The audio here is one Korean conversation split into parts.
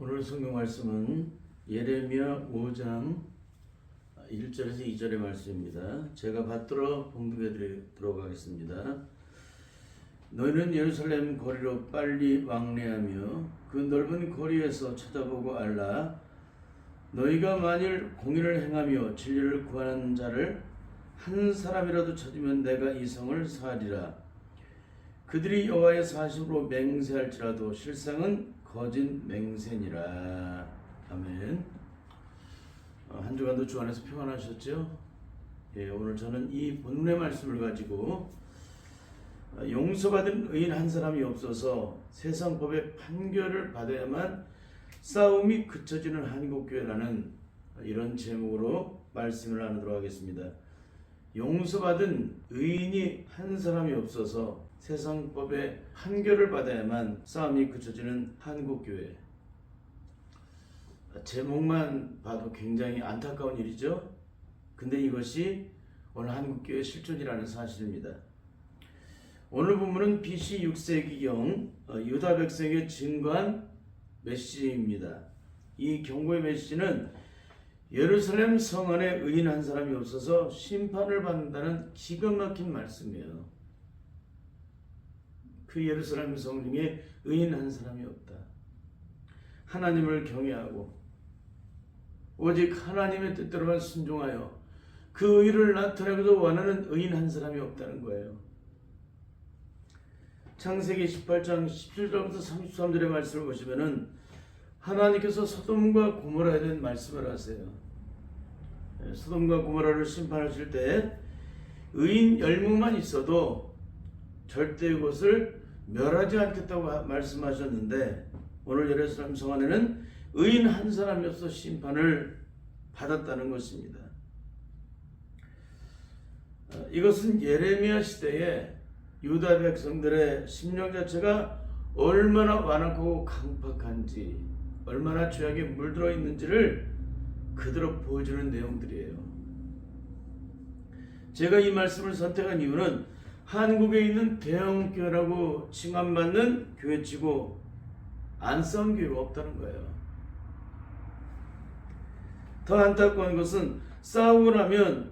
오늘 성경 말씀은 예레미야 5장 1절에서 2절의 말씀입니다. 제가 받들어 봉독해 드리도록 하겠습니다. 너희는 예루살렘 거리로 빨리 왕래하며 그 넓은 거리에서 쳐다보고 알라. 너희가 만일 공의를 행하며 진리를 구하는 자를 한 사람이라도 찾으면 내가 이 성을 사하리라. 그들이 여호와의 사심으로 맹세할지라도 실상은 거짓 맹세니라. 아멘. 한 주간도 주 안에서 평안하셨죠? 오늘 저는 이 본문의 말씀을 가지고 용서받은 의인 한 사람이 없어서 세상법의 판결을 받아야만 싸움이 그쳐지는 한국교회라는 이런 제목으로 말씀을 나누도록 하겠습니다. 용서받은 의인이 한 사람이 없어서 세상법의 판결을 받아야만 싸움이 그쳐지는 한국교회. 제목만 봐도 굉장히 안타까운 일이죠. 근데 이것이 오늘 한국교회 실존이라는 사실입니다. 오늘 본문은 BC 6세기경 유다 백성에게 증거한 메시지입니다. 이 경고의 메시지는 예루살렘 성 안에 의인 한 사람이 없어서 심판을 받는다는 기가 막힌 말씀이에요. 그 예루살렘 성 중에 의인 한 사람이 없다. 하나님을 경외하고 오직 하나님의 뜻대로만 순종하여 그 의를 나타내고도 원하는 의인 한 사람이 없다는 거예요. 창세기 18장 17절부터 33절의 말씀을 보시면은 하나님께서 소돔과 고모라에 대한 말씀을 하세요. 소돔과 고모라를 심판하실 때 의인 10명만 있어도 절대 그것을 멸하지 않겠다고 말씀하셨는데 오늘 예루살렘 성 안에는 의인 한 사람이 없어 심판을 받았다는 것입니다. 이것은 예레미야 시대에 유다 백성들의 심령 자체가 얼마나 완악하고 강팍한지, 얼마나 죄악에 물들어 있는지를 그대로 보여주는 내용들이에요. 제가 이 말씀을 선택한 이유는 한국에 있는 대형교회라고 칭함받는 교회치고 안 싸운 교회가 없다는 거예요. 더 안타까운 것은 싸우고 나면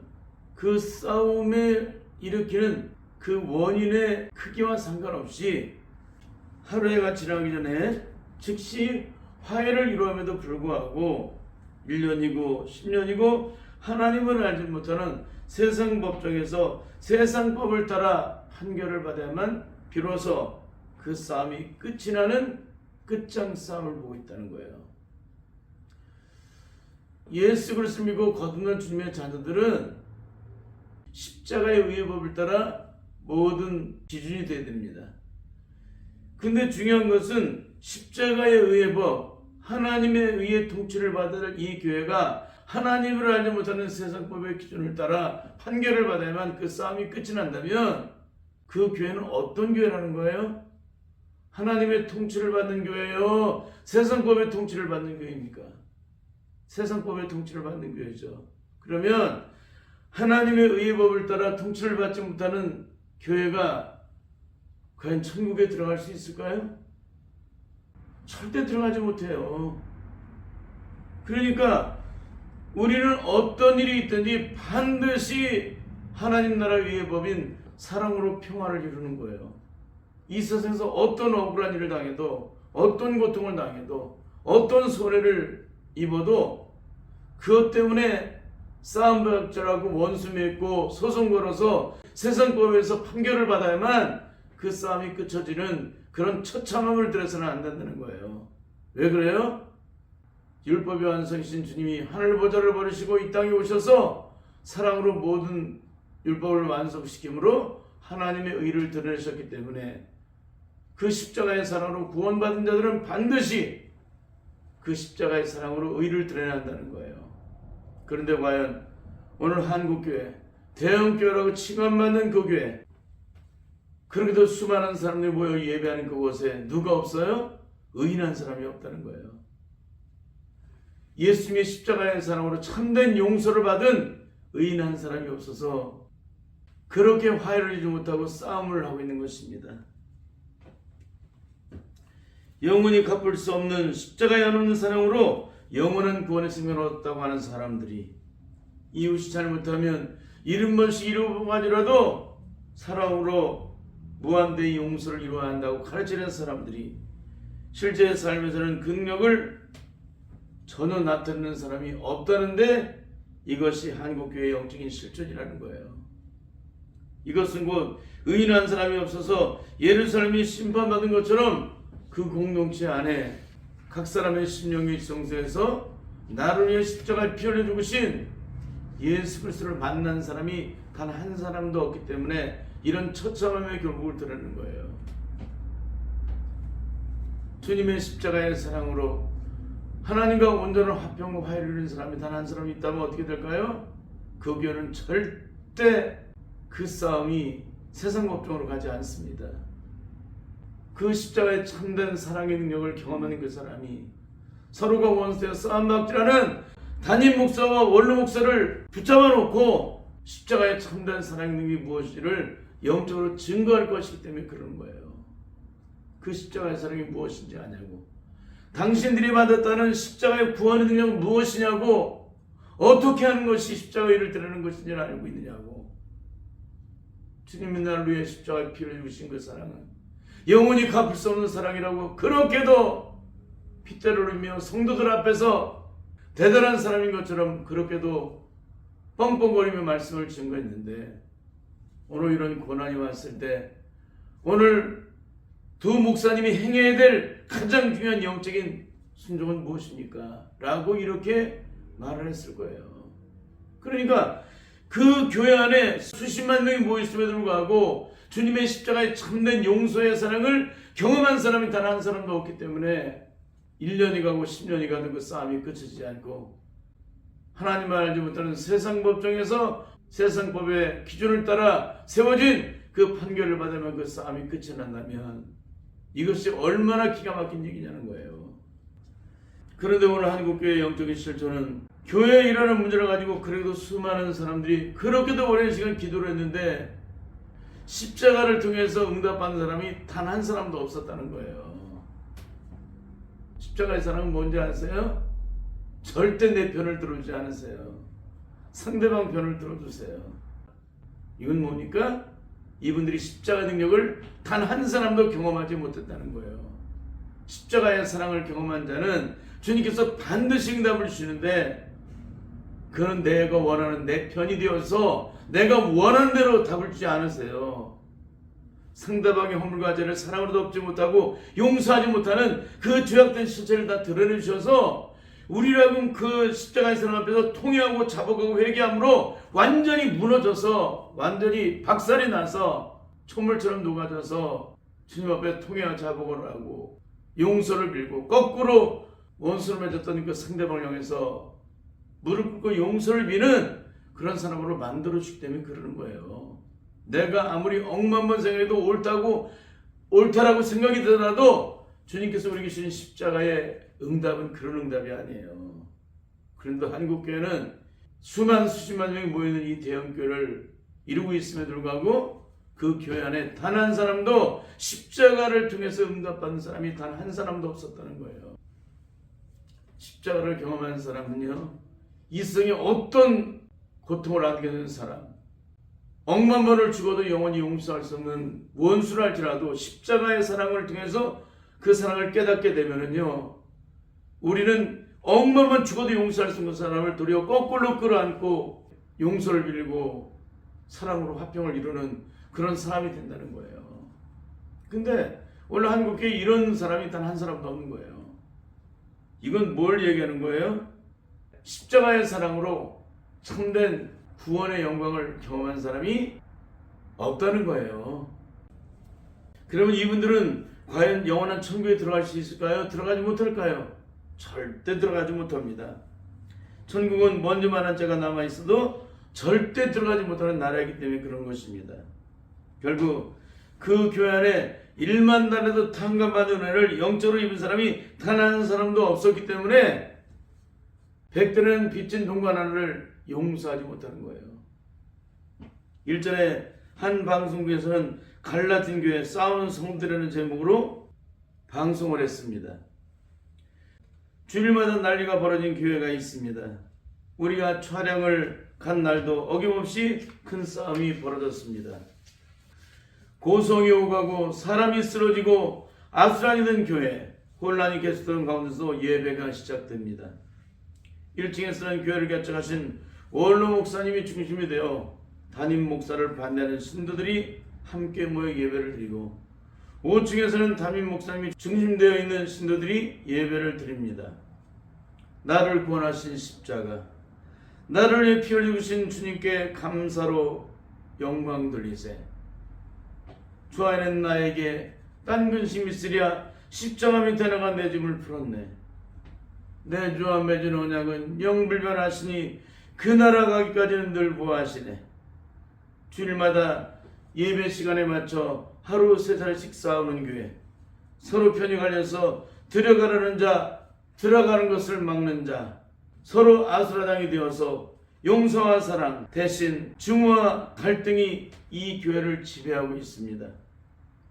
그 싸움에 일으키는 그 원인의 크기와 상관없이 하루해가 지나기 전에 즉시 화해를 이루함에도 불구하고 1년이고 10년이고 하나님을 알지 못하는 세상 법정에서 세상 법을 따라 판결을 받아야만 비로소 그 싸움이 끝이 나는 끝장 싸움을 보고 있다는 거예요. 예수 그리스도를 믿고 거듭난 주님의 자녀들은 십자가의 의의 법을 따라 모든 기준이 되어야 됩니다. 근데 중요한 것은 십자가의 의의 법, 하나님의 의의 통치를 받을 이 교회가 하나님을 알지 못하는 세상법의 기준을 따라 판결을 받아야만 그 싸움이 끝이 난다면 그 교회는 어떤 교회라는 거예요? 하나님의 통치를 받는 교회요? 세상법의 통치를 받는 교회입니까? 세상법의 통치를 받는 교회죠. 그러면 하나님의 의의 법을 따라 통치를 받지 못하는 교회가 과연 천국에 들어갈 수 있을까요? 절대 들어가지 못해요. 그러니까 우리는 어떤 일이 있든지 반드시 하나님 나라 의의 법인 사랑으로 평화를 이루는 거예요. 이 세상에서 어떤 억울한 일을 당해도, 어떤 고통을 당해도, 어떤 손해를 입어도 그것 때문에 싸움박절하고 원수 맺고 소송 걸어서 세상법에서 판결을 받아야만 그 싸움이 끝쳐지는 그런 처참함을 들어서는 안 된다는 거예요. 왜 그래요? 율법의 완성이신 주님이 하늘 보좌를 버리시고 이 땅에 오셔서 사랑으로 모든 율법을 완성시킴으로 하나님의 의를 드러내셨기 때문에 그 십자가의 사랑으로 구원받은 자들은 반드시 그 십자가의 사랑으로 의를 드러낸다는 거예요. 그런데 과연 오늘 한국교회, 대형교회라고 칭함받는 그 교회, 그렇게도 수많은 사람들이 모여 예배하는 그곳에 누가 없어요? 의인한 사람이 없다는 거예요. 예수님의 십자가의 사랑으로 참된 용서를 받은 의인한 사람이 없어서 그렇게 화해를 이루지 못하고 싸움을 하고 있는 것입니다. 영원히 갚을 수 없는 십자가에 안없는 사랑으로 영원한 구원의 생명을 얻었다고 하는 사람들이 이웃이 잘못하면 70번씩 이루어가지라도 사랑으로 무한대의 용서를 이루어야 한다고 가르치는 사람들이 실제 삶에서는 능력을 전혀 나타내는 사람이 없다는데 이것이 한국교회의 영적인 실존이라는 거예요. 이것은 곧 의인한 사람이 없어서 예루살렘이 심판받은 것처럼 그 공동체 안에 각 사람의 심령의 정서에서 나를 위해 십자가에 피 흘려 죽으신 예수 그리스도를 만난 사람이 단 한 사람도 없기 때문에 이런 처참함의 결국을 드러내는 거예요. 주님의 십자가의 사랑으로 하나님과 온전한 화평과 화해를 이루는 사람이 단 한 사람이 있다면 어떻게 될까요? 그 교회는 절대 그 싸움이 세상 법정으로 가지 않습니다. 그 십자가의 참된 사랑의 능력을 경험하는 그 사람이 서로가 원수되어 싸움박질하는 담임 목사와 원로 목사를 붙잡아 놓고 십자가의 참된 사랑의 능력이 무엇인지를 영적으로 증거할 것이기 때문에 그러는 거예요. 그 십자가의 사랑이 무엇인지 아냐고, 당신들이 받았다는 십자가의 구원의 능력은 무엇이냐고, 어떻게 하는 것이 십자가의 일을 드러내는 것인지를 알고 있느냐고. 주님이 나를 위해 십자가의 피를 주신 그 사랑은 영원히 갚을 수 없는 사랑이라고 그렇게도 핏대를 흘리며 성도들 앞에서 대단한 사람인 것처럼 그렇게도 뻥뻥거리며 말씀을 증거했는데, 오늘 이런 고난이 왔을 때 오늘 두 목사님이 행해야 될 가장 중요한 영적인 순종은 무엇입니까? 라고 이렇게 말을 했을 거예요. 그러니까 그 교회 안에 수십만 명이 모였음에도 불구하고 주님의 십자가의 참된 용서의 사랑을 경험한 사람이 단 한 사람도 없기 때문에 1년이 가고 10년이 가도 그 싸움이 끝이지 않고 하나님을 알지 못하는 세상 법정에서 세상 법의 기준을 따라 세워진 그 판결을 받으면 그 싸움이 끝이 난다면 이것이 얼마나 기가 막힌 얘기냐는 거예요. 그런데 오늘 한국교회의 영적인 실존은 교회에 일어나는 문제를 가지고 그래도 수많은 사람들이 그렇게도 오랜 시간 기도를 했는데 십자가를 통해서 응답받는 사람이 단 한 사람도 없었다는 거예요. 십자가의 사랑은 뭔지 아세요? 절대 내 편을 들어주지 않으세요. 상대방 편을 들어주세요. 이건 뭡니까? 이분들이 십자가의 능력을 단 한 사람도 경험하지 못했다는 거예요. 십자가의 사랑을 경험한 자는 주님께서 반드시 응답을 주시는데 그는 내가 원하는 내 편이 되어서 내가 원하는 대로 답을 주지 않으세요. 상대방의 허물과 죄를 사랑으로 덮지 못하고 용서하지 못하는 그 죄악된 실체를 다 드러내주셔서 우리라고 그 십자가의 사랑 앞에서 통회하고 자복하고 회개함으로 완전히 무너져서 완전히 박살이 나서 촛물처럼 녹아져서 주님 앞에 통회와 자복을 하고 용서를 빌고 거꾸로 원수를 맺었던 그 상대방을 향해서 무릎 꿇고 용서를 비는 그런 사람으로 만들어주기 때문에 그러는 거예요. 내가 아무리 억만 번 생각해도 옳다라고 생각이 들어도 주님께서 우리에게 주신 십자가의 응답은 그런 응답이 아니에요. 그런데 한국교회는 수십만 명이 모이는 이 대형교회를 이루고 있음에도 불구하고 그 교회 안에 단 한 사람도 십자가를 통해서 응답받는 사람이 단 한 사람도 없었다는 거예요. 십자가를 경험한 사람은요, 이 세상에 어떤 고통을 안게 되는 사람, 억만 번을 죽어도 영원히 용서할 수 없는 원수를 할지라도 십자가의 사랑을 통해서 그 사랑을 깨닫게 되면은요, 우리는 억만 번 죽어도 용서할 수 없는 사람을 도리어 거꾸로 끌어안고 용서를 빌고 사랑으로 화평을 이루는 그런 사람이 된다는 거예요. 근데 원래 한국에 이런 사람이 단 한 사람도 없는 거예요. 이건 뭘 얘기하는 거예요? 십자가의 사랑으로 참된 구원의 영광을 경험한 사람이 없다는 거예요. 그러면 이분들은 과연 영원한 천국에 들어갈 수 있을까요? 들어가지 못할까요? 절대 들어가지 못합니다. 천국은 먼저 말한 자가 남아있어도 절대 들어가지 못하는 나라이기 때문에 그런 것입니다. 결국 그 교회 안에 1만 달에도 탕감받은 은혜를 영적으로 입은 사람이 단 한 사람도 없었기 때문에 백대는 빚진 동관 하나를 용서하지 못하는 거예요. 일전에 한 방송국에서는 갈라딘 교회 싸우는 성도들이라는 제목으로 방송을 했습니다. 주일마다 난리가 벌어진 교회가 있습니다. 우리가 촬영을 간 날도 어김없이 큰 싸움이 벌어졌습니다. 고성이 오가고 사람이 쓰러지고 아수라이 된 교회, 혼란이 계속되는 가운데서 예배가 시작됩니다. 1층에서는 교회를 개척하신 원로 목사님이 중심이 되어 담임 목사를 반대하는 신도들이 함께 모여 예배를 드리고 5층에서는 담임 목사님이 중심되어 있는 신도들이 예배를 드립니다. 나를 구원하신 십자가, 나를 위해 피 흘리신 주님께 감사로 영광 돌리세. 주 안에는 나에게 딴 근심이 있으랴 십자가 밑에 나가 내 짐을 풀었네. 내 주와 맺은 언약은 영불변하시니 그 나라 가기까지는 늘 보하시네. 주일마다 예배 시간에 맞춰 하루 3살씩 싸우는 교회, 서로 편이 갈려서 들어가려는 자, 들어가는 것을 막는 자, 서로 아수라장이 되어서 용서와 사랑 대신 증오와 갈등이 이 교회를 지배하고 있습니다.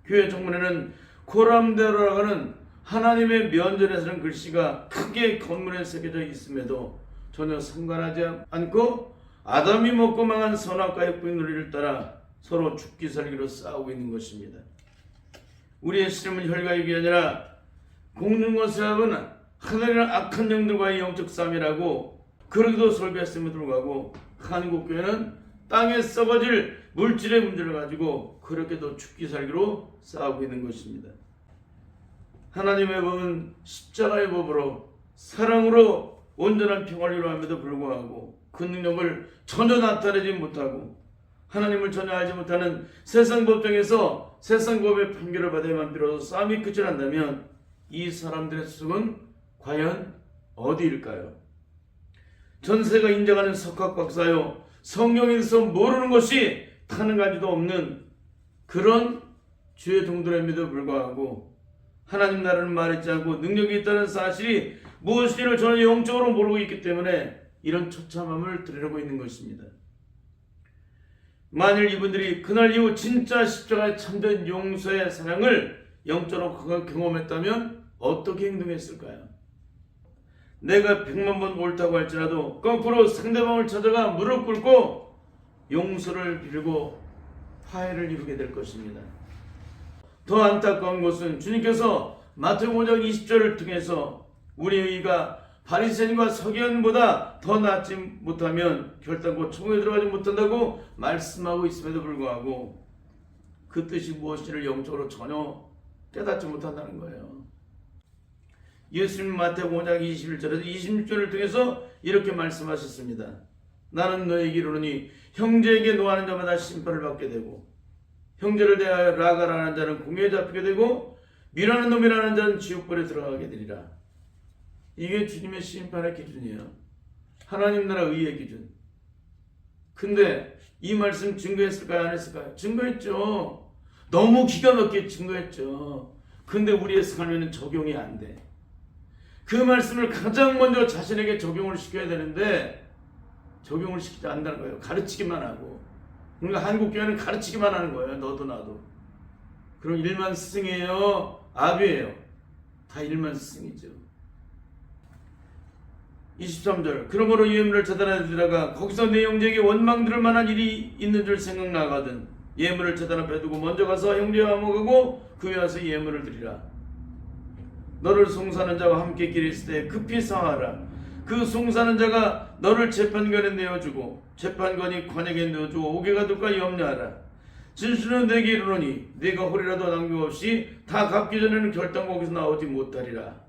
교회 정문에는 코람데로라고 하는 하나님의 면전에서는 글씨가 크게 건물에 새겨져 있음에도 전혀 상관하지 않고 아담이 먹고 망한 선악과의 뿌리를 따라 서로 죽기 살기로 싸우고 있는 것입니다. 우리의 씨름은 혈과 육이 아니라 공중과 세합은 하늘이나 악한 영들과의 영적 싸움이라고 그러기도 설교했음에도 불구하고 한국교회는 땅에 썩어질 물질의 문제를 가지고 그렇게도 죽기 살기로 싸우고 있는 것입니다. 하나님의 법은 십자가의 법으로 사랑으로 온전한 평화를 이루함에도 불구하고 그 능력을 전혀 나타내지 못하고 하나님을 전혀 알지 못하는 세상 법정에서 세상 법의 판결을 받아야만 비로소 싸움이 끝이 난다면 이 사람들의 수은 과연 어디일까요? 전세가 인정하는 석학 박사요, 성경에서 모르는 것이 타는 가지도 없는 그런 주의 종들임에도 불구하고 하나님 나라는 말했지 않고 능력이 있다는 사실이 무엇인지를 전혀 영적으로 모르고 있기 때문에 이런 처참함을 드러내고 있는 것입니다. 만일 이분들이 그날 이후 진짜 십자가의 참된 용서의 사랑을 영적으로 경험했다면 어떻게 행동했을까요? 내가 100만 번 옳다고 할지라도 거꾸로 상대방을 찾아가 무릎 꿇고 용서를 빌고 화해를 이루게 될 것입니다. 더 안타까운 것은 주님께서 마태복음 5장 20절을 통해서 우리의 의가 바리새인과 서기관보다 더 낫지 못하면 결단코 천국에 들어가지 못한다고 말씀하고 있음에도 불구하고 그 뜻이 무엇인지를 영적으로 전혀 깨닫지 못한다는 거예요. 예수님 마태복음 5장 21절에서 26절을 통해서 이렇게 말씀하셨습니다. 나는 너에게 이르노니 형제에게 노하는 자마다 심판을 받게 되고 형제를 대하여 라가라는 자는 공회에 잡히게 되고 미라는 놈이라는 자는 지옥불에 들어가게 되리라. 이게 주님의 심판의 기준이에요. 하나님 나라 의의 기준. 근데 이 말씀 증거했을까요? 안 했을까요? 증거했죠. 너무 기가 막히게 증거했죠. 근데 우리의 삶에는 적용이 안 돼. 그 말씀을 가장 먼저 자신에게 적용을 시켜야 되는데 적용을 시키지 않는다는 거예요. 가르치기만 하고. 그러니까 한국교회는 가르치기만 하는 거예요. 너도 나도. 그럼 일만 스승이에요? 아비예요? 다 일만 스승이죠. 23절 그러므로 예물을 재단에 들어가 거기서 내 형제에게 원망 들을 만한 일이 있는 줄 생각나거든 예물을 재단 앞에 두고 먼저 가서 형제와 먹고 그 위에 와서 예물을 드리라. 너를 송사하는 자와 함께 길에 있을 때 급히 상하라. 그 송사하는 자가 너를 재판관에 내어주고 재판관이 관역에 내어주고 오게가 될까 염려하라. 진실은 내게 이르노니 네가 홀이라도 남김없이 다 갚기 전에는 결단 거기서 나오지 못하리라.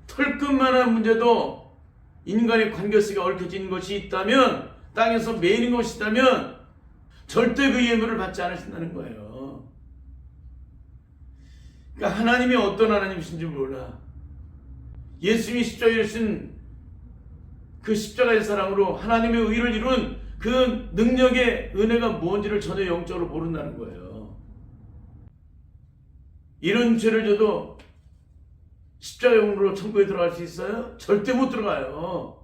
털끝만한 문제도 인간의 관계 속에 얽혀진 것이 있다면 땅에서 매이는 것이 있다면 절대 그 예물을 받지 않으신다는 거예요. 그러니까 하나님이 어떤 하나님이신지 몰라. 예수님이 십자가에 이르신 그 십자가의 사랑으로 하나님의 의를 이룬 그 능력의 은혜가 뭔지를 전혀 영적으로 모른다는 거예요. 이런 죄를 져도 십자가의 공로로 천국에 들어갈 수 있어요? 절대 못 들어가요.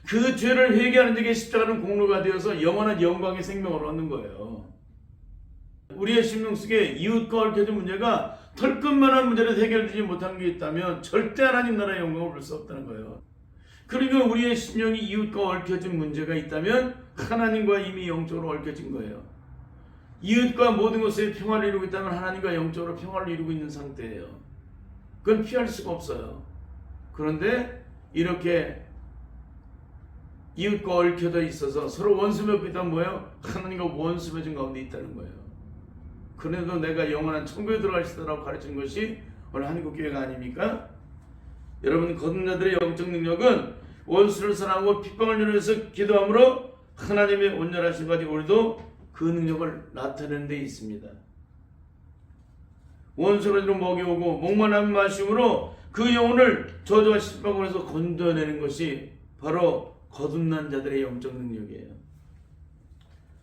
그 죄를 회개하는 자에게 십자가는 공로가 되어서 영원한 영광의 생명을 얻는 거예요. 우리의 심령 속에 이웃과 얽혀진 문제가 털끝만한 문제를 해결되지 못한 게 있다면 절대 하나님 나라의 영광을 볼 수 없다는 거예요. 그러니까 우리의 신령이 이웃과 얽혀진 문제가 있다면 하나님과 이미 영적으로 얽혀진 거예요. 이웃과 모든 것에 평화를 이루고 있다면 하나님과 영적으로 평화를 이루고 있는 상태예요. 그건 피할 수가 없어요. 그런데 이렇게 이웃과 얽혀져 있어서 서로 원수 맺고 있다면 뭐예요? 하나님과 원수 맺은 가운데 있다는 거예요. 그래도 내가 영원한 천국에 들어갈 수 있다고 가르친 것이 오늘 한국교회가 아닙니까? 여러분, 거듭난 자들의 영적 능력은 원수를 사랑하고 핍박을 연해서 기도함으로 하나님의 온전하신 가지 우리도 그 능력을 나타내는 데 있습니다. 원수를 먹여오고 목마른 마심으로 그 영혼을 저주와 십박원에서 건져내는 것이 바로 거듭난 자들의 영적 능력이에요.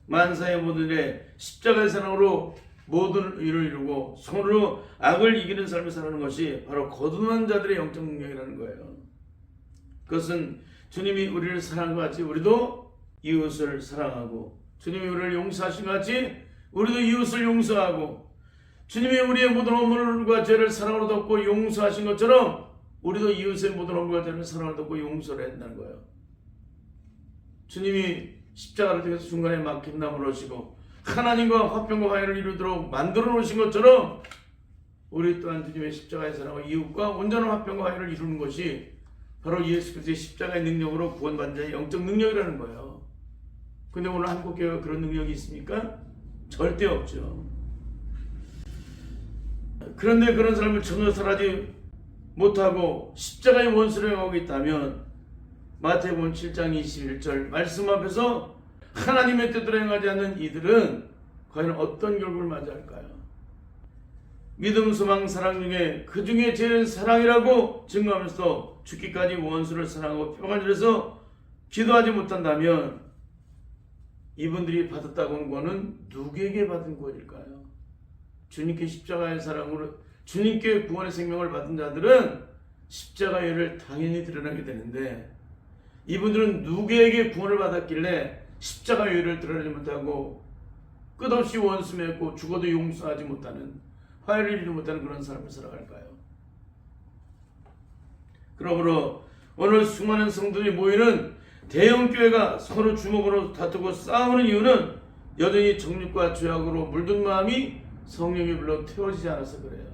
만사의 모든 일에 십자가의 사랑으로 모든 일을 이루고 손으로 악을 이기는 삶을 사는 것이 바로 거듭난 자들의 영적 능력이라는 거예요. 그것은 주님이 우리를 사랑한 것 같이 우리도 이웃을 사랑하고, 주님이 우리를 용서하신 것 같이 우리도 이웃을 용서하고, 주님이 우리의 모든 허물과 죄를 사랑으로 덮고 용서하신 것처럼 우리도 이웃의 모든 허물과 죄를 사랑으로 덮고 용서를 한다는 거예요. 주님이 십자가를 통해서 중간에 막힌 나무를 오시고 하나님과 화평과 화해를 이루도록 만들어 놓으신 것처럼 우리 또한 주님의 십자가의 사랑과 이웃과 온전한 화평과 화해를 이루는 것이 바로 예수 그리스도의 십자가의 능력으로 구원받은 자의 영적 능력이라는 거예요. 근데 오늘 한국교회가 그런 능력이 있습니까? 절대 없죠. 그런데 그런 사람을 전혀 설하지 못하고 십자가의 원수를 행하고 있다면 마태복음 7장 21절 말씀 앞에서 하나님의 뜻대로 행하지 않는 이들은 과연 어떤 결과를 맞이할까요? 믿음, 소망, 사랑 중에 그 중에 제일 사랑이라고 증거하면서 죽기까지 원수를 사랑하고 핍박한 줄에서 기도하지 못한다면 이분들이 받았다고 한 거는 누구에게 받은 것일까요? 주님께 십자가의 사랑으로 주님께 구원의 생명을 받은 자들은 십자가의 일을 당연히 드러나게 되는데, 이분들은 누구에게 구원을 받았길래 십자가의 일을 드러내지 못하고 끝없이 원수 맺고 죽어도 용서하지 못하는, 화해를 이루지 못하는 그런 삶을 살아갈까요? 그러므로 오늘 수많은 성도들이 모이는 대형교회가 서로 주먹으로 다투고 싸우는 이유는 여전히 정욕과 죄악으로 물든 마음이 성령의 불로 태워지지 않아서 그래요.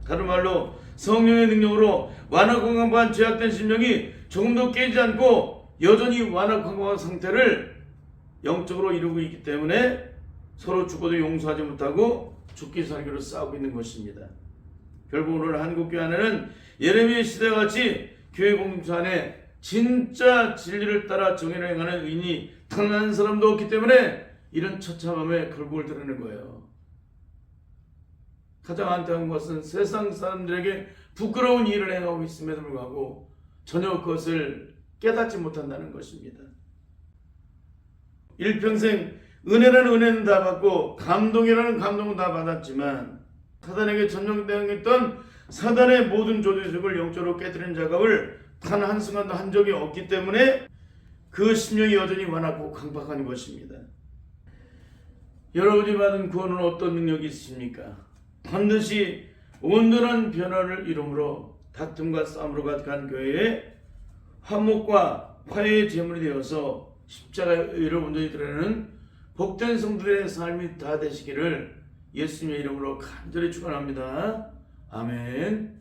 다른 말로 성령의 능력으로 완악건강한 죄악된 심령이 조금도 깨지지 않고 여전히 완악건강한 상태를 영적으로 이루고 있기 때문에 서로 죽어도 용서하지 못하고 죽기 살기로 싸우고 있는 것입니다. 결국 오늘 한국교회 안에는 예레미야 시대와 같이 교회 공동체 안에 진짜 진리를 따라 정의를 행하는 의인이 단 한 사람도 없기 때문에 이런 처참함의 결국을 드러내는 거예요. 가장 안타까운 것은 세상 사람들에게 부끄러운 일을 행하고 있음에도 불구하고 전혀 그것을 깨닫지 못한다는 것입니다. 일평생 은혜라는 은혜는 다 받고 감동이라는 감동은 다 받았지만 사단에게 전용당했던 사단의 모든 조직을 영적으로 깨뜨리는 작업을 단 한순간도 한 적이 없기 때문에 그 심령이 여전히 완악하고 강박한 것입니다. 여러분이 받은 구원은 어떤 능력이 있습니까? 반드시 온전한 변화를 이루므로 다툼과 싸움으로 가득한 교회에 화목과 화해의 제물이 되어서 십자가의 의를 온전히 드러내는 복된 성도들의 삶이 다 되시기를 예수님의 이름으로 간절히 축원합니다. 아멘.